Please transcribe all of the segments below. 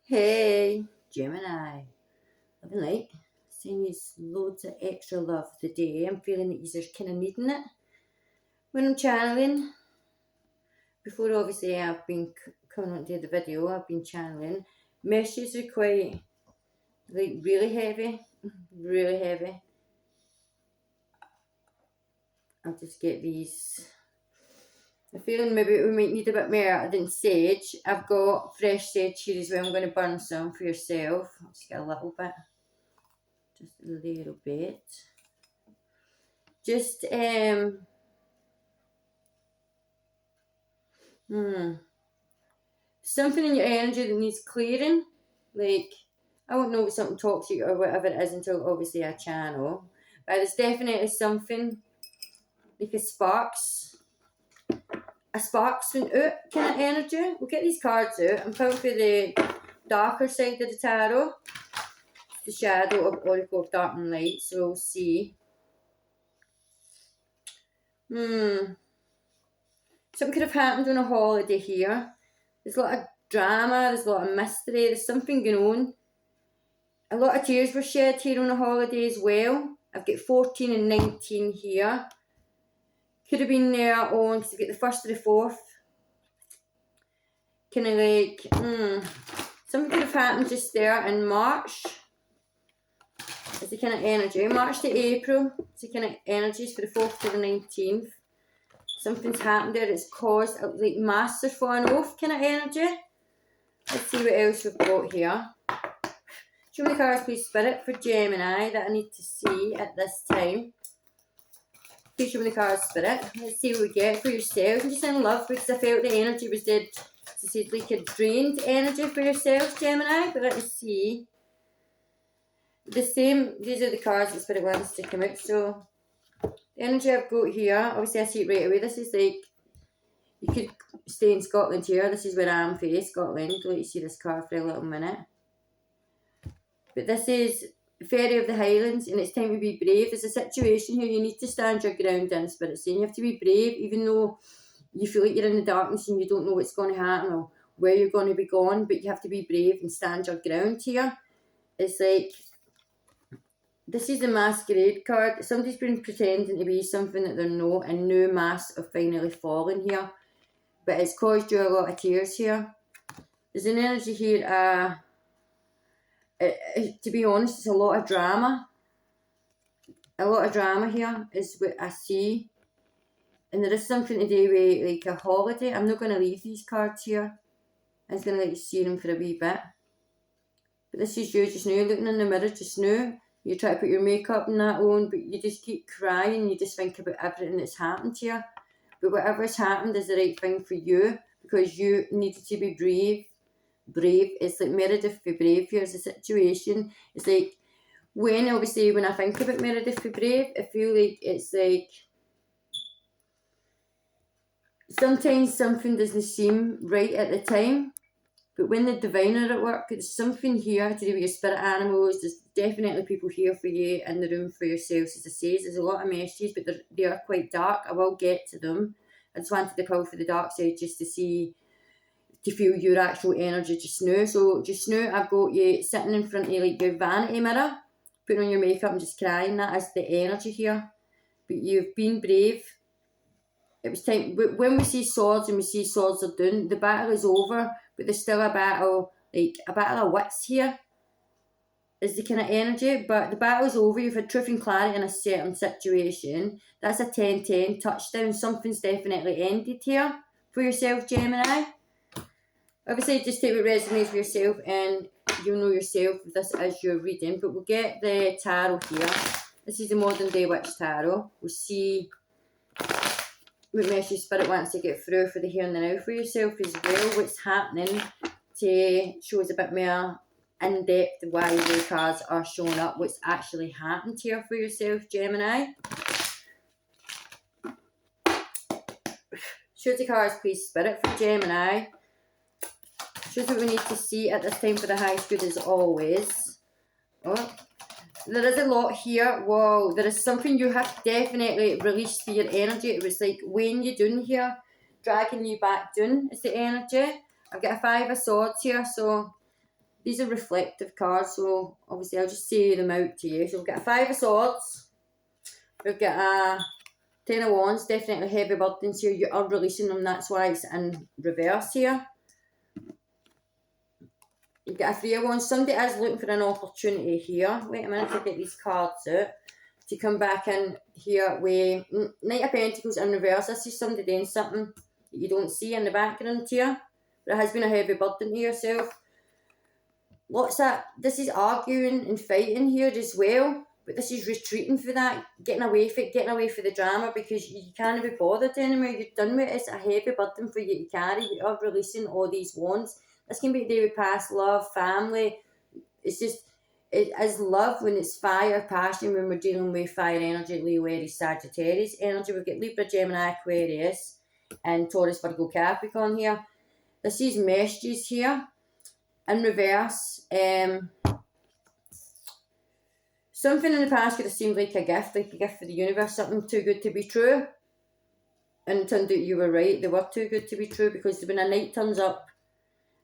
Hey, Gemini. Loving light. Sending you loads of extra love today. I'm feeling that you're kind of needing it. When I'm channeling, before obviously I've been coming on to the video, I've been channeling. Messages are quite, really heavy. Really heavy. I'll just get these. I'm feeling maybe we might need a bit more than sage. I've got fresh sage here as well. I'm going to burn some for yourself. I'll just get a little bit. Just a little bit. Just something in your energy that needs clearing. Like, I won't know if it's something toxic or whatever it is until obviously I channel. But there's definitely something like a sparks went out kind of energy. We'll get these cards out. I'm coming for the darker side of the tarot. The shadow of Oracle of Dark and Light. So we'll see. Something could have happened on a holiday here. There's a lot of drama, there's a lot of mystery, there's something going on. A lot of tears were shed here on a holiday as well. I've got 14 and 19 here. Could have been there on, because I've got the 1st to the 4th. Kind of like, something could have happened just there in March. It's the kind of energy. March to April, it's the kind of energies for the 4th to the 19th. Something's happened there that's caused like massive falling off kind of energy. Let's see what else we've got here. Show me the cards, please, Spirit, for Gemini that I need to see at this time. Please show me the cards, Spirit. Let's see what we get for yourself. I'm just in love because I felt the energy was dead. This is like a drained energy for yourself, Gemini. But let's see. The same, these are the cards that Spirit wants to come out. So, the energy I've got here, obviously I see it right away. This is like, you could stay in Scotland here. This is where I am for Scotland. I'll let you see this card for a little minute. But this is Fairy of the Highlands, and it's time to be brave. There's a situation here you need to stand your ground in, Spirit saying. You have to be brave, even though you feel like you're in the darkness and you don't know what's going to happen or where you're going to be gone, but you have to be brave and stand your ground here. It's like, this is the Masquerade card. Somebody's been pretending to be something that they're not, and new masks are finally falling here. But it's caused you a lot of tears here. There's an energy here, to be honest, it's a lot of drama. A lot of drama here is what I see. And there is something to do with like a holiday. I'm not going to leave these cards here. I'm just going to let you see them for a wee bit. But this is you just now, looking in the mirror just now. You try to put your makeup and that on, but you just keep crying. You just think about everything that's happened to you. But whatever has happened is the right thing for you, because you needed to be brave. Brave. It's like Meredith for Brave. Here's the situation. It's like, when I think about Meredith for Brave, I feel like it's like, sometimes something doesn't seem right at the time, but when the divine are at work, there's something here to do with your spirit animals. There's definitely people here for you in the room for yourselves, as I say. There's a lot of messages, but they are quite dark. I will get to them. I just wanted to pull for the dark side just to see, to feel your actual energy just now. So just now I've got you sitting in front of like your vanity mirror, putting on your makeup and just crying. That is the energy here. But you've been brave. It was time. When we see swords and we see swords are down, the battle is over, but there's still a battle, like a battle of wits here. Is the kind of energy, but the battle's over. You've had truth and clarity in a certain situation. That's a 10-10 touchdown. Something's definitely ended here for yourself, Gemini. Obviously, just take what resonates for yourself, and you'll know yourself if this is your reading. But we'll get the tarot here. This is the Modern Day Witch Tarot. We'll see what message Spirit wants to get through for the here and the now for yourself as well. What's happening to show us a bit more in depth why the cards are showing up. What's actually happened here for yourself, Gemini. Show the cards, please, Spirit, for Gemini. Shows what we need to see at this time for the highest good as always. Oh, there is a lot here. Whoa, there is something you have definitely released for your energy. It was like weighing you down here, dragging you back down is the energy. I've got a 5 of Swords here, so these are reflective cards, so obviously I'll just say them out to you. So we've got a 5 of Swords, we've got a 10 of Wands, definitely heavy burdens here, you are releasing them, that's why it's in reverse here. You've got a 3 of Wands, somebody is looking for an opportunity here. Wait a minute to get these cards out. To come back in here with Knight of Pentacles in reverse. This is somebody doing something that you don't see in the background here. But it has been a heavy burden to yourself. This is arguing and fighting here as well. But this is retreating for that, getting away from it, getting away from the drama, because you can't be bothered anymore. You're done with it. It's a heavy burden for you to carry. You are releasing all these wands. This can be to do with past love, family. It's just, it is love when it's fire, passion, when we're dealing with fire energy, Leo, Aries, Sagittarius energy. We've got Libra, Gemini, Aquarius, and Taurus, Virgo, Capricorn here. This is messages here in reverse. Something in the past could have seemed like a gift for the universe, something too good to be true. And it turned out you were right, they were too good to be true, because when a knight turns up,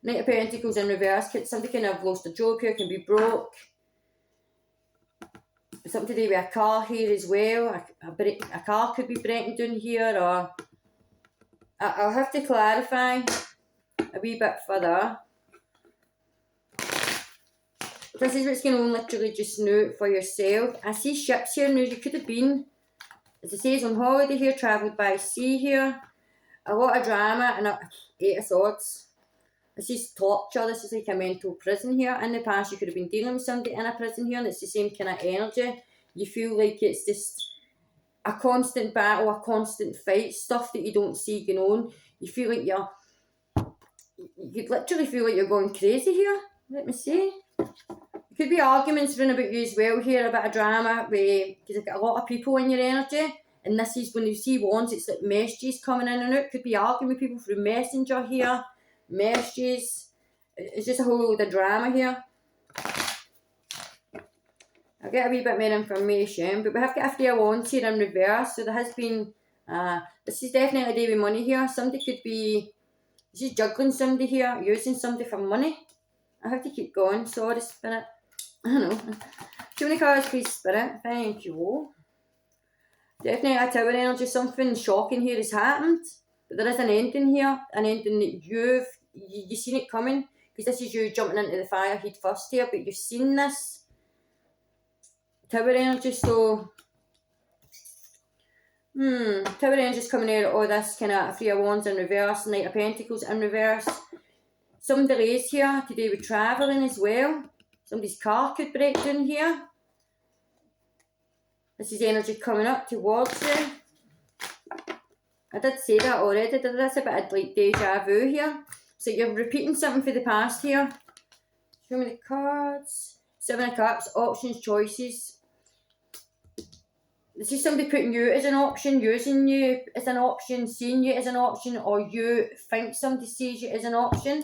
Knight of Pentacles in reverse, somebody can have lost a job here, can be broke. Something to do with a car here as well. A car could be breaking down here, or I'll have to clarify a wee bit further. This is what's going on literally just now for yourself. I see ships here now. You could have been, as it says, on holiday here, travelled by sea here. A lot of drama and a 8 of Swords. This is torture. This is like a mental prison here. In the past, you could have been dealing with somebody in a prison here, and it's the same kind of energy. You feel like it's just a constant battle, a constant fight, stuff that you don't see going on. You feel like you literally feel like you're going crazy here. Let me see. It could be arguments running about you as well here, a bit of drama, because you've got a lot of people in your energy. And this is when you see wands, it's like messages coming in and out. Could be arguing with people through messenger here, messages. It's just a whole load of drama here. I'll get a wee bit more information, but we have got a 3 of Wands here in reverse. So there has been, this is definitely a day with money here. Somebody could be, this is juggling somebody here, using somebody for money. I have to keep going, sorry Spirit. I don't know. Too many cards, please Spirit, thank you. Definitely a Tower energy, something shocking here has happened. But there is an ending here, an ending that you've seen it coming. Because this is you jumping into the fire head first here, but you've seen this. Tower energy, so Tower energy is coming out of all this kind of 3 of Wands in reverse, Knight of Pentacles in reverse. Some delays here to do with travelling as well. Somebody's car could break down here. This is energy coming up towards you. I did say that already, did I? That's a bit of like deja vu here. So you're repeating something for the past here. Show me the cards. 7 of Cups, options, choices. This is somebody putting you as an option, using you as an option, seeing you as an option, or you think somebody sees you as an option.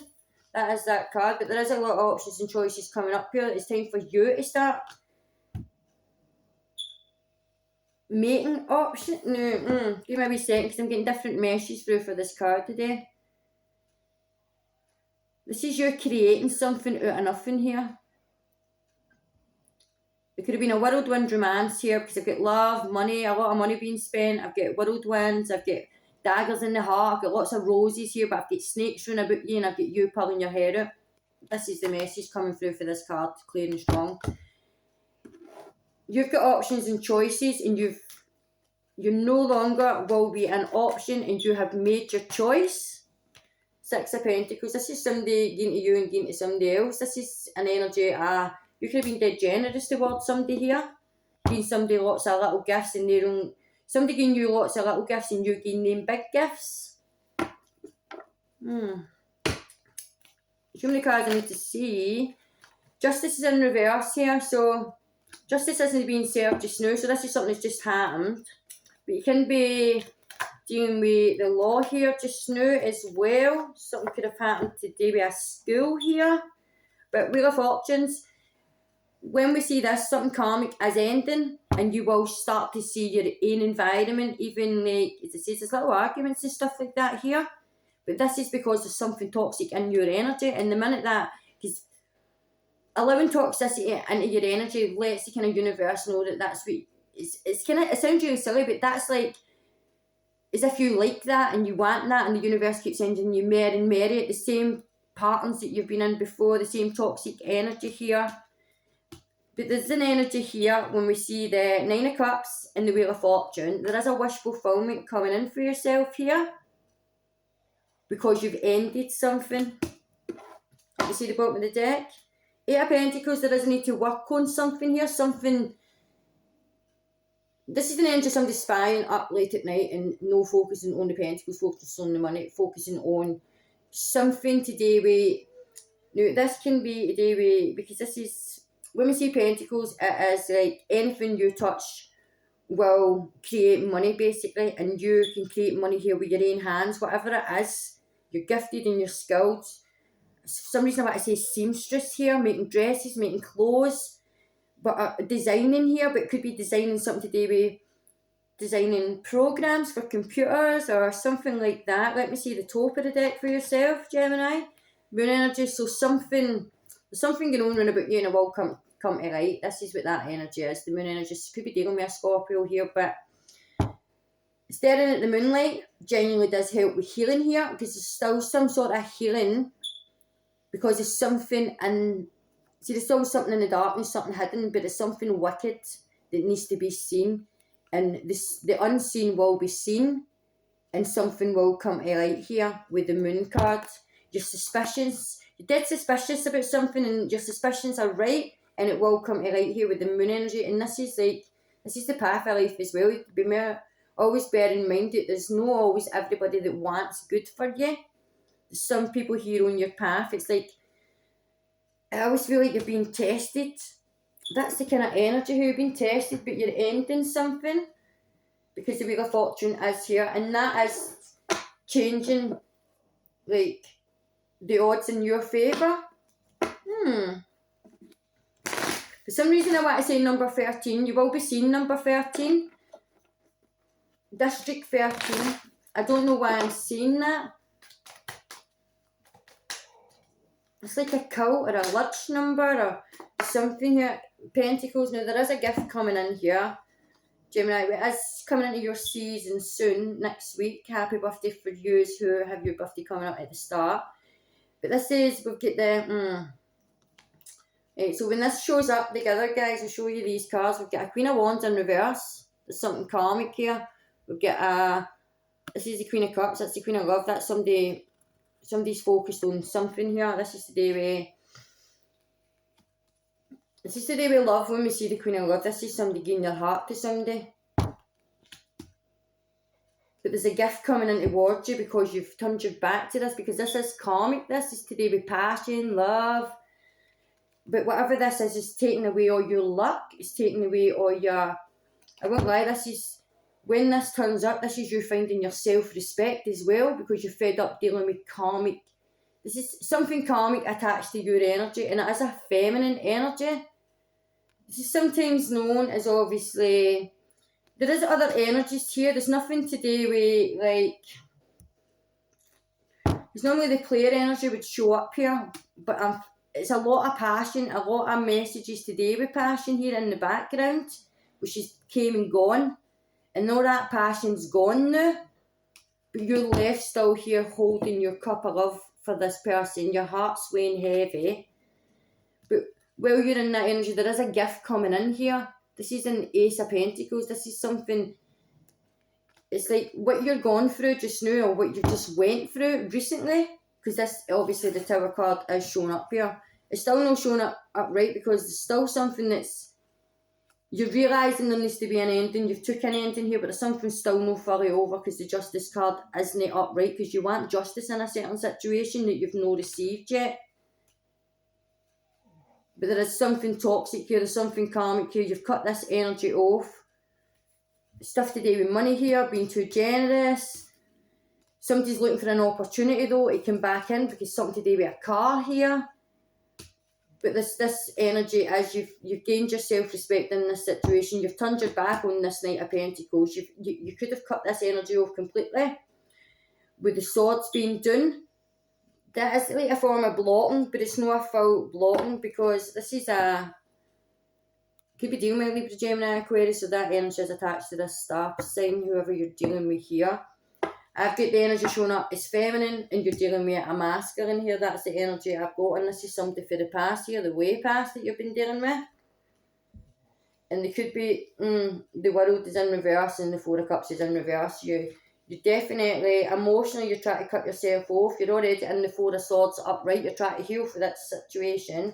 That is that card, but there is a lot of options and choices coming up here. It's time for you to start making options. No, give me a wee second because I'm getting different messages through for this card today. This is you creating something out of nothing here. It could have been a whirlwind romance here because I've got love, money, a lot of money being spent. I've got whirlwinds, I've got daggers in the heart, I've got lots of roses here, but I've got snakes running about you and I've got you pulling your hair out. This is the message coming through for this card, clear and strong. You've got options and choices, and you no longer will be an option, and you have made your choice. 6 of Pentacles, this is somebody getting to you and getting to somebody else. This is an energy, you could have been dead generous towards somebody here. Giving somebody lots of little gifts in their own. Somebody giving you lots of little gifts and you giving them big gifts. Show me the cards I need to see. Justice is in reverse here, so justice isn't being served just now, so this is something that's just happened. But you can be dealing with the law here just now as well. Something could have happened today with a school here. But Wheel of Fortunes, when we see this, something karmic is ending, and you will start to see your own environment, even like, as it says, there's little arguments and stuff like that here. But this is because there's something toxic in your energy, and the minute that, because allowing toxicity into your energy lets the kind of universe know that that's what it's kind of, it sounds really silly, but that's like as if you like that and you want that, and the universe keeps sending you more and more the same patterns that you've been in before, the same toxic energy here. But there's an energy here when we see the Nine of Cups and the Wheel of Fortune. There is a wish fulfillment coming in for yourself here because you've ended something. You see the bottom of the deck? Eight of Pentacles, there is a need to work on something here. Something. This is an energy of somebody spying up late at night and no focusing on the Pentacles, focusing on the money, focusing on something to do with. Now, this can be a day with, because this is, when we see Pentacles, it is like anything you touch will create money basically, and you can create money here with your own hands, whatever it is. You're gifted and you're skilled. For some reason I want to say seamstress here, making dresses, making clothes, but designing here, but it could be designing something to do with designing programs for computers or something like that. Let me see the top of the deck for yourself, Gemini. Moon energy, so something going on about you and it will come to light. This is what that energy is. The moon energy could be dealing with a Scorpio here, but staring at the moonlight genuinely does help with healing here, because there's still some sort of healing, because there's something in, see, there's still something in the darkness, something hidden, but there's something wicked that needs to be seen, and the unseen will be seen, and something will come to light here with the moon card. Your suspicions, you're dead suspicious about something and your suspicions are right, and it will come to light here with the moon energy. And this is the path of life as well. Always bear in mind that there's no always everybody that wants good for you. There's some people here on your path. It's like, I always feel like you're being tested. That's the kind of energy who you've been tested, but you're ending something, because the Wheel of Fortune is here, and that is changing, like, the odds in your favour. For some reason I want to say number 13. You will be seeing number 13. District 13. I don't know why I'm saying that. It's like a cult or a lurch number or something here. Pentacles. Now there is a gift coming in here, Gemini. It is coming into your season soon, next week. Happy birthday for you who have your birthday coming up at the start. But this is, we've got the, right, so when this shows up together, guys, I'll show you these cards. We've got a Queen of Wands in reverse. There's something karmic here. We've got this is the Queen of Cups. That's the Queen of Love. That's somebody's focused on something here. This is the day we love when we see the Queen of Love. This is somebody giving their heart to somebody. But there's a gift coming in towards you because you've turned your back to this, because this is karmic. This is to do with passion, love. But whatever this is taking away all your luck. It's taking away all your... I won't lie, this is... When this turns up, this is you finding your self-respect as well, because you're fed up dealing with karmic. This is something karmic attached to your energy, and it is a feminine energy. This is sometimes known as, obviously... There is other energies here. There's nothing to do with, like... It's normally the player energy would show up here, but it's a lot of passion, a lot of messages to do with passion here in the background, which is came and gone. And all that passion's gone now, but you're left still here holding your cup of love for this person. Your heart's weighing heavy. But while you're in that energy, there is a gift coming in here. This is an Ace of Pentacles. This is something, it's like what you're going through just now, or what you just went through recently, because this, obviously the Tower card is showing up here. It's still not showing up right, because there's still something that's, you're realising there needs to be an ending. You've took an ending here, but there's something still not fully over, because the Justice card isn't upright, because you want justice in a certain situation that you've not received yet. But there is something toxic here, there's something karmic here. You've cut this energy off. Stuff to do with money here, being too generous. Somebody's looking for an opportunity though to come back in, because something to do with a car here. But this energy, as you've gained your self-respect in this situation, you've turned your back on this Knight of Pentacles. You could have cut this energy off completely. With the swords being done, that is like a form of blocking, but it's not a full blocking, because this is a, could be dealing with Libra, Gemini, Aquarius, so that energy is attached to this star sign, whoever you're dealing with here. I've got the energy showing up as feminine, and you're dealing with a masculine here. That's the energy I've got, and this is somebody for the past here, the way past that you've been dealing with. And they could be, the world is in reverse and the Four of Cups is in reverse. You're definitely, emotionally, you're trying to cut yourself off. You're already in the Four of Swords upright. You're trying to heal for that situation.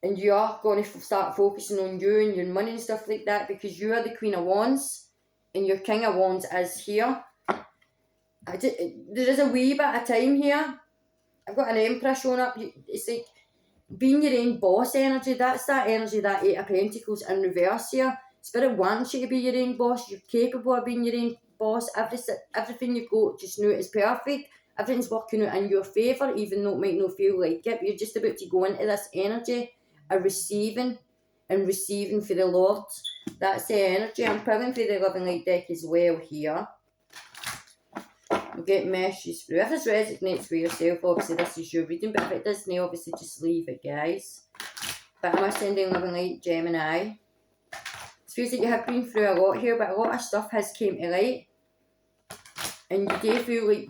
And you are going to start focusing on you and your money and stuff like that, because you are the Queen of Wands and your King of Wands is here. There is a wee bit of time here. I've got an Empress showing up. It's like being your own boss energy. That's that energy, that Eight of Pentacles in reverse here. Spirit wants you to be your own boss. You're capable of being your own boss. Everything you've got just know is perfect. Everything's working out in your favour, even though it might not feel like it. But you're just about to go into this energy of receiving and receiving for the Lord. That's the energy. I'm pulling for the Living Light deck as well here. We'll get messages through. If this resonates for yourself, obviously this is your reading, but if it doesn't, obviously just leave it, guys. But am I sending Living Light, Gemini? It feels like you have been through a lot here, but a lot of stuff has came to light. And you do feel like,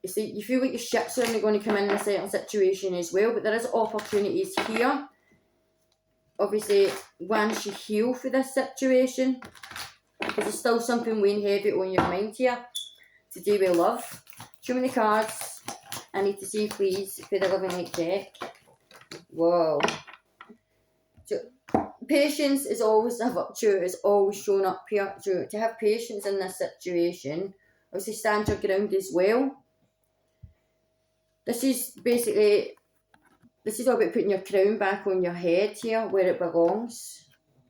it's like you feel like your ship's only going to come in a certain situation as well, but there is opportunities here. Obviously, once you heal for this situation, because there's still something weighing heavy on your mind here to do with love. Show me the cards. I need to see, please, for the Living Light deck. Whoa. So, patience is always a virtue, is always shown up here. So, to have patience in this situation, obviously stand your ground as well. This is basically, this is all about putting your crown back on your head here, where it belongs.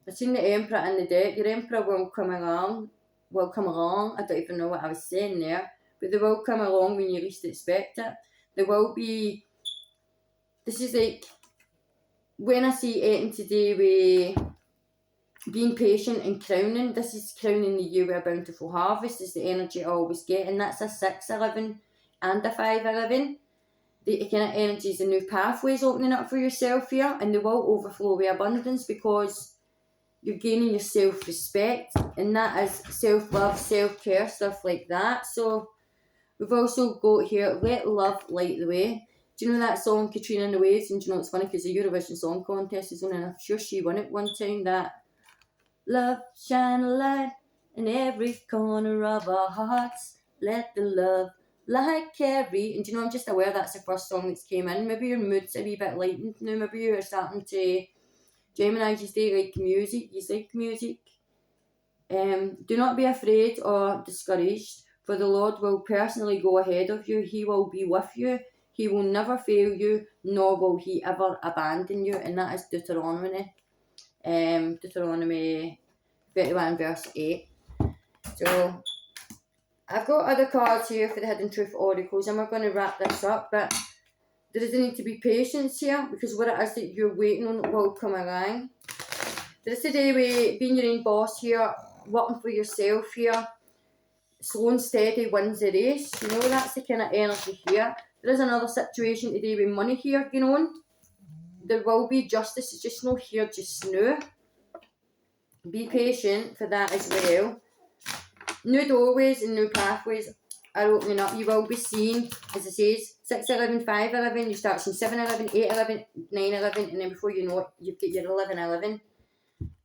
I've seen the Emperor in the deck. Your Emperor will come along. I don't even know what I was saying there. But they will come along when you least expect it. There will be, this is like, when I see anything to do with being patient and crowning, this is crowning the year with a bountiful harvest, is the energy I always get. And that's a 6-11 and a 5-11. The kind of energies and new pathways opening up for yourself here, and they will overflow with abundance, because you're gaining your self-respect, and that is self-love, self-care, stuff like that. So we've also got here, let love light the way. Do you know that song, Katrina and the Waves? And do you know it's funny, because the Eurovision Song Contest is on, and I'm sure she won it one time, that love shine a light in every corner of our hearts, let the love light carry. And do you know, I'm just aware that's the first song that's came in. Maybe your mood's a wee bit lightened now, maybe you're starting to, Gemini, you stay like music, you like music. Do not be afraid or discouraged, for the Lord will personally go ahead of you. He will be with you. He will never fail you, nor will he ever abandon you. And that is Deuteronomy. Deuteronomy 31 verse 8. So I've got other cards here for the Hidden Truth Oracles, and we're going to wrap this up, but there does need to be patience here, because what it is that you're waiting on will come along. There is today with being your own boss here, working for yourself here, slow and steady wins the race. You know, that's the kind of energy here. There is another situation today with money here going on. There will be justice, it's just not here just now. Be patient for that as well. New doorways and new pathways are opening up. You will be seeing, as it says, 6-11, 5-11, you start seeing 7-11, 8-11, 9-11, and then before you know it, you've got your 11-11.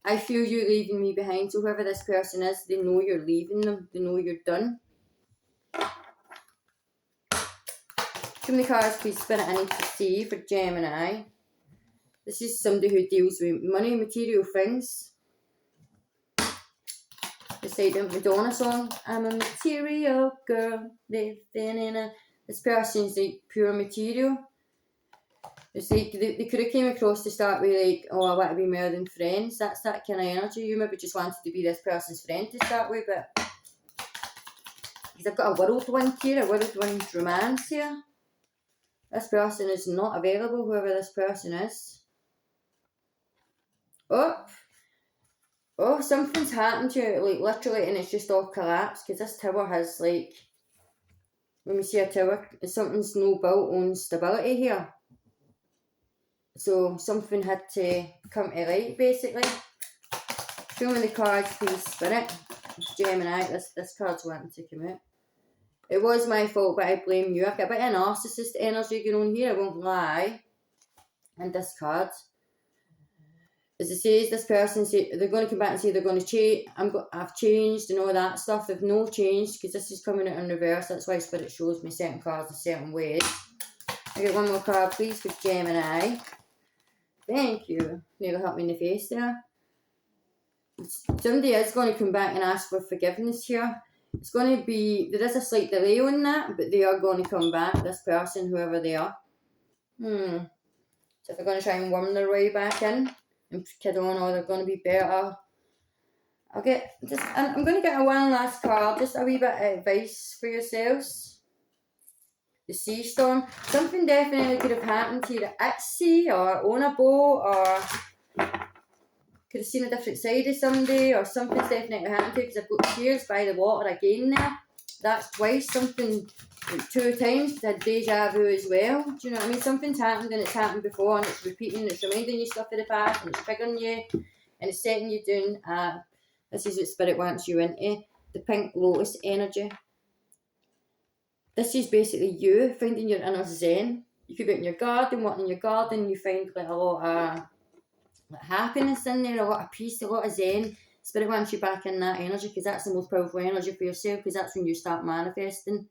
I feel you leaving me behind, so whoever this person is, they know you're leaving them, they know you're done. Show me the cards, please, Spirit, I need to see for Gemini. This is somebody who deals with money, material things. Beside a Madonna song, I'm a material girl, living in a... This person's like pure material. It's like they could have came across to start with like, oh, I want to be more than friends. That's that kind of energy. You maybe just wanted to be this person's friend to start with, but because I've got a whirlwind here, a whirlwind romance here. This person is not available, whoever this person is. Oh, something's happened to you, like literally, and it's just all collapsed, because this tower has like, when we see a tower, something's no built on stability here. So something had to come to light, basically. Show me the cards, please, Spirit. Gemini, this card's wanting to come out. It was my fault, but I blame you. I've got a bit of narcissist energy going on here, I won't lie. And this card. As it says, this person, they're going to come back and say they're going to change. I've changed and all that stuff. They've no changed because this is coming out in reverse. That's why Spirit shows me certain cards in certain ways. I get one more card, please, for Gemini. Thank you. Nearly helped me in the face there. Somebody is going to come back and ask for forgiveness here. It's going to be, there is a slight delay on that, but they are going to come back, this person, whoever they are. So if they're going to try and worm their way back in and kid on, or they're going to be better. I'm going to get one last card, just a wee bit of advice for yourselves. The sea storm. Something definitely could have happened here at sea, or on a boat, or could have seen a different side of somebody, or something's definitely happened to you, because I've got tears by the water again there. That's twice, something, 2 times, I had deja vu as well. Do you know what I mean? Something's happened and it's happened before, and it's repeating, it's reminding you stuff of the past, and it's triggering you, and it's setting you down. This is what Spirit wants you into, the pink lotus energy. This is basically you finding your inner zen. You could be in your garden, working in your garden, you find like a lot of happiness in there, a lot of peace, a lot of zen. Spirit wants you back in that energy, because that's the most powerful energy for yourself, because that's when you start manifesting.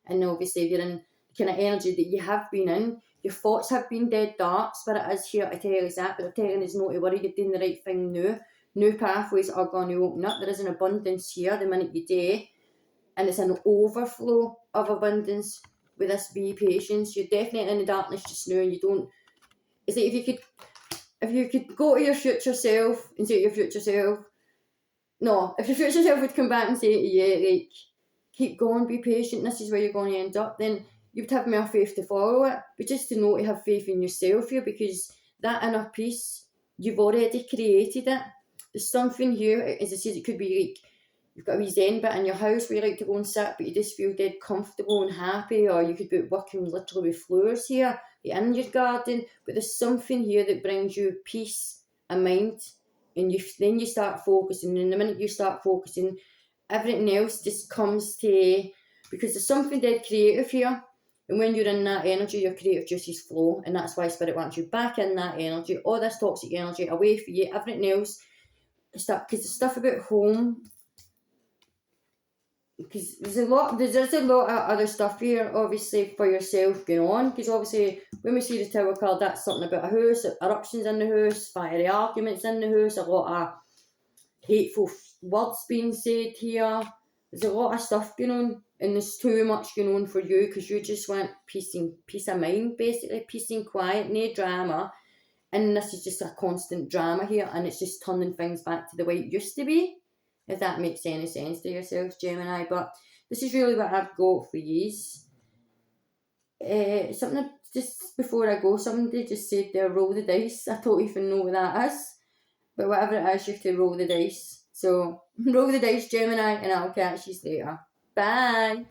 And obviously if you're in the kind of energy that you have been in, your thoughts have been dead dark. Spirit is here to tell us that, but they're telling us not to worry, you're doing the right thing now. New pathways are going to open up. There is an abundance here the minute you do, and it's an overflow of abundance with this be patience. You're definitely in the darkness just now, and you don't, it's like if you could go to your future self and say to your future self, no, if your future self would come back and say to you, like, keep going, be patient, this is where you're going to end up, then you'd have more faith to follow it. But just to know to have faith in yourself here, because that inner peace, you've already created it. There's something here, as I said, it could be like, you've got a wee zen bit in your house where you like to go and sit, but you just feel dead comfortable and happy, or you could be working literally with flowers here, in your garden, but there's something here that brings you peace of mind, and then you start focusing, and the minute you start focusing, everything else just comes to, because there's something dead creative here, and when you're in that energy, your creative juices flow, and that's why Spirit wants you back in that energy, all this toxic energy away for you, everything else, because the stuff about home, because there's a lot of other stuff here, obviously, for yourself going on, because obviously when we see the Tower card, that's something about a house, eruptions in the house, fiery arguments in the house, a lot of hateful words being said here. There's a lot of stuff going on, and there's too much going on for you, because you just want peace of mind, basically, peace and quiet, no drama, and this is just a constant drama here, and it's just turning things back to the way it used to be, if that makes any sense to yourselves, Gemini. But this is really what I've got for yous. Something just before I go, somebody just said there, roll the dice. I don't even know what that is, but whatever it is, you have to roll the dice. So roll the dice, Gemini, and I'll catch you later. Bye.